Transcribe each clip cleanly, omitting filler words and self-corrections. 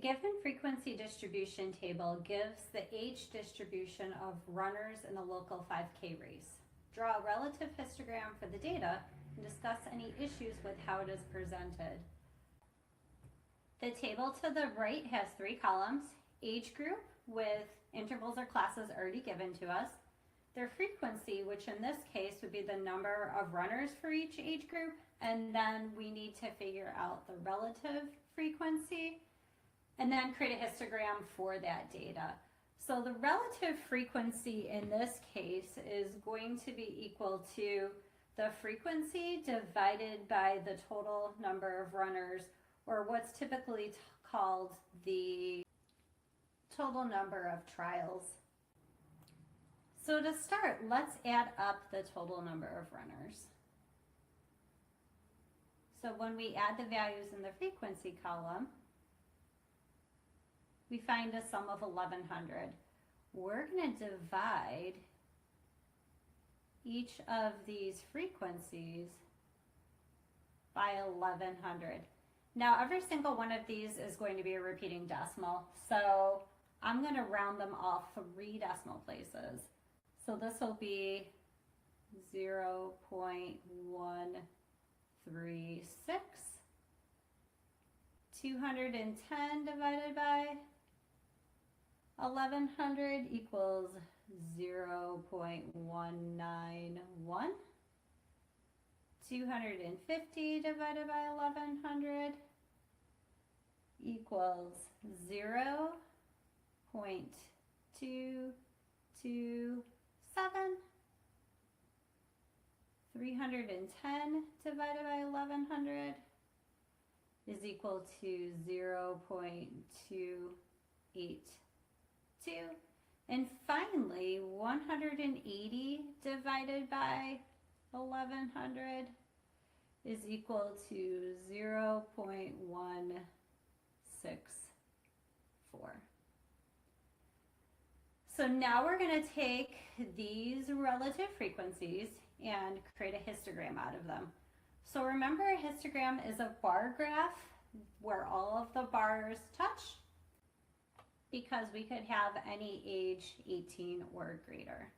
given frequency distribution table gives the age distribution of runners in the local 5K race. Draw a relative histogram for the data and discuss any issues with how it is presented. The table to the right has 3 columns: age group with intervals or classes already given to us, their frequency, which in this case would be the number of runners for each age group, and then we need to figure out the relative frequency, and then create a histogram for that data. So the relative frequency in this case is going to be equal to the frequency divided by the total number of runners, or what's typically called the total number of trials. So to start, let's add up the total number of runners. So when we add the values in the frequency column, we find a sum of 1,100. We're going to divide each of these frequencies by 1,100. Now every single one of these is going to be a repeating decimal, so I'm going to round them off 3 decimal places. So this will be 0.136. 210 divided by 1,100 equals 0.191. 250 divided by 1,100 equals 0.227. 310 divided by 1,100 is equal to 0.282. And finally, 180 divided by 1,100 is equal to 0.164. So now we're going to take these relative frequencies and create a histogram out of them. So remember, a histogram is a bar graph where all of the bars touch, because we could have any age 18 or greater.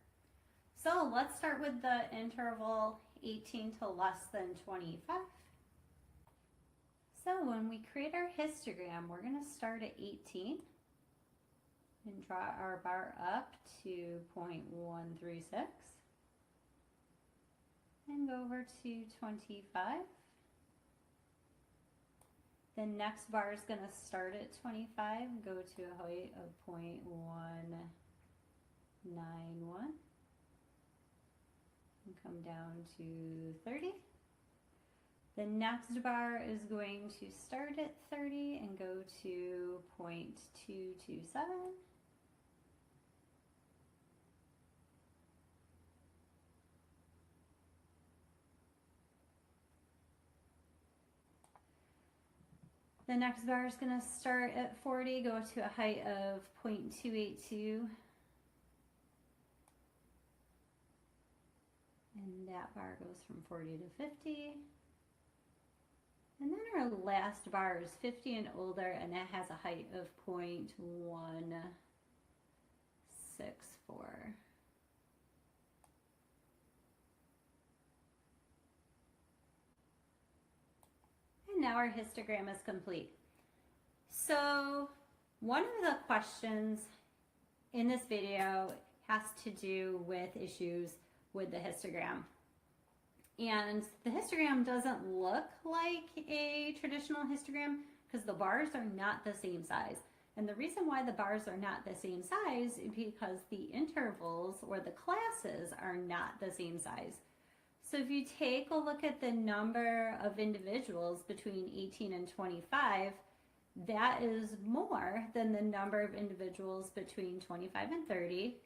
So let's start with the interval 18 to less than 25. So when we create our histogram, we're going to start at 18 and draw our bar up to 0.136 and go over to 25. The next bar is going to start at 25, go to a height of 0.191 and come down to 30. The next bar is going to start at 30 and go to 0.227. The next bar is going to start at 40, go to a height of 0.282. And that bar goes from 40 to 50. And then our last bar is 50 and older, and that has a height of 0.164. And now our histogram is complete. So one of the questions in this video has to do with issues with the histogram. And the histogram doesn't look like a traditional histogram because the bars are not the same size. And the reason why the bars are not the same size is because the intervals or the classes are not the same size. So if you take a look at the number of individuals between 18 and 25, that is more than the number of individuals between 25 and 30,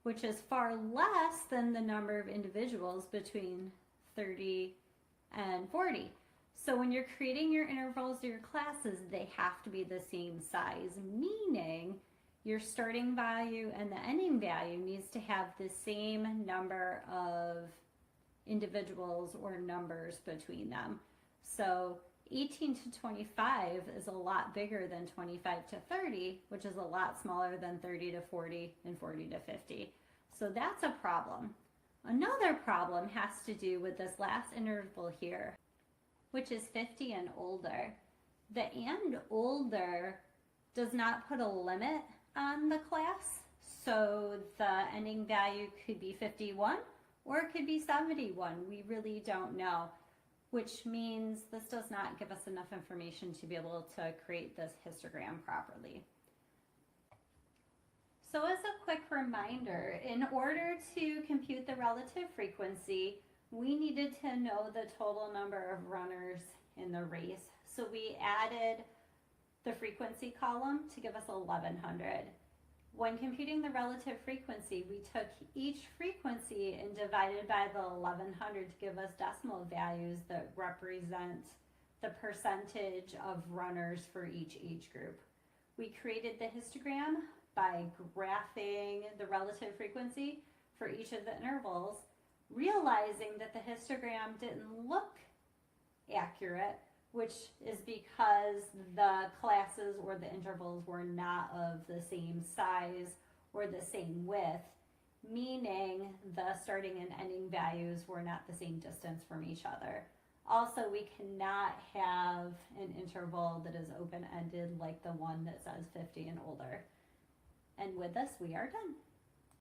which is far less than the number of individuals between 30 and 40. So when you're creating your intervals or your classes, they have to be the same size, meaning your starting value and the ending value needs to have the same number of individuals or numbers between them. So 18 to 25 is a lot bigger than 25 to 30, which is a lot smaller than 30 to 40 and 40 to 50. So that's a problem. Another problem has to do with this last interval here, which is 50 and older. The and older does not put a limit on the class, so the ending value could be 51 or it could be 71. We really don't know, which means this does not give us enough information to be able to create this histogram properly. So as a quick reminder, in order to compute the relative frequency, we needed to know the total number of runners in the race. So we added the frequency column to give us 1100. When computing the relative frequency, we took each frequency and divided by the 1100 to give us decimal values that represent the percentage of runners for each age group. We created the histogram by graphing the relative frequency for each of the intervals, realizing that the histogram didn't look accurate, which is because the classes or the intervals were not of the same size or the same width, meaning the starting and ending values were not the same distance from each other. Also, we cannot have an interval that is open-ended like the one that says 50 and older. And with this, we are done.